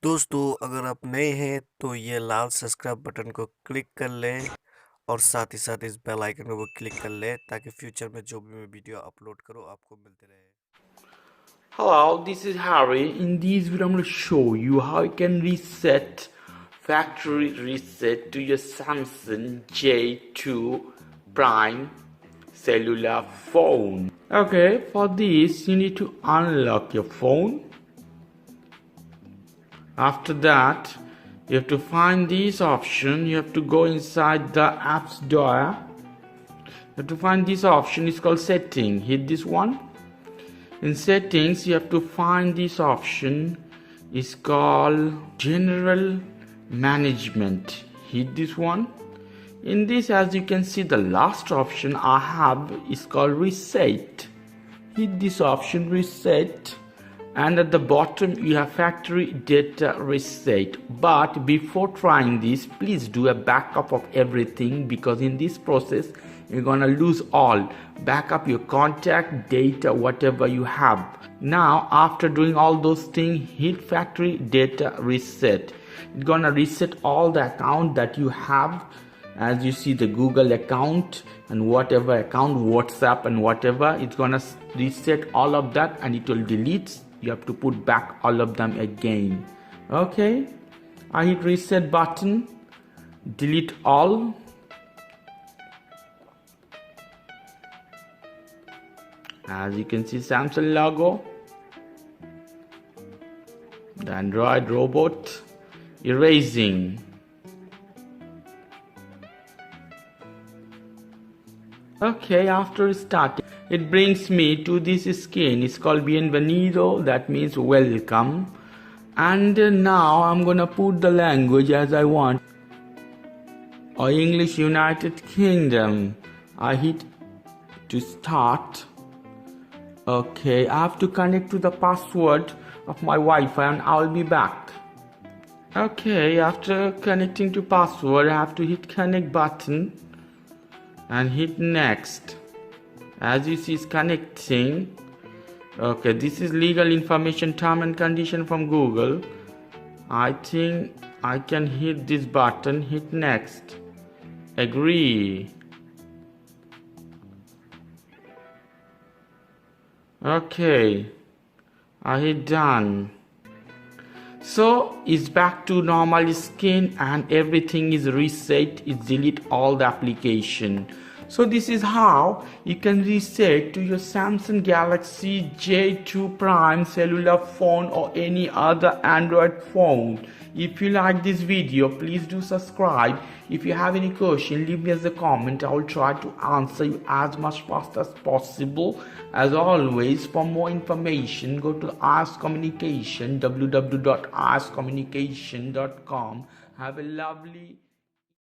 दोस्तों अगर आप नए हैं तो ये लाल सब्सक्राइब बटन को क्लिक कर लें और साथ ही साथ इस बेल आइकन को भी क्लिक कर लें ताकि फ्यूचर में जो भी मैं वीडियो अपलोड करूं आपको मिलते रहे। Hello, this is Harry. In this video, I'm going to show you how you can reset factory reset to your Samsung J2 Prime cellular phone. Okay, for this, you need to unlock your phone. After that, you have to find this option. You have to go inside the App Store. You have to find this option. It's called Setting. Hit this one. In settings, you have to find this option. It's called General Management. Hit this one. In this, as you can see, the last option I have is called Reset. Hit this option, Reset. And at the bottom you have factory data reset. But before trying this, please do a backup of everything, because in this process you're gonna lose all. Backup your contact data, whatever you have. Now after doing all those things, hit factory data reset. It's gonna reset all the account that you have. As you see, the Google account and whatever account, WhatsApp and whatever, it's gonna reset all of that and it will delete. You have to put back all of them again. Okay, I hit reset button, delete all. As you can see, Samsung logo, the Android robot, erasing. Okay, after starting, it brings me to this screen. It's called Bienvenido, that means welcome. And now I'm gonna put the language as I want. Or English United Kingdom. I hit to start. Okay, I have to connect to the password of my Wi-Fi and I'll be back. Okay, after connecting to password, I have to hit connect button and hit next. As you see, it's connecting. Okay, this is legal information term and condition from Google. I think I can hit this button, hit next, agree. Okay, I hit done. So it's back to normal screen and everything is reset. It delete all the application. So this is how you can reset to your Samsung Galaxy J2 Prime cellular phone or any other Android phone. If you like this video, please do subscribe. If you have any question, leave me as a comment. I will try to answer you as much fast as possible. As always, for more information, go to Ask Communication, www.askcommunication.com. Have a lovely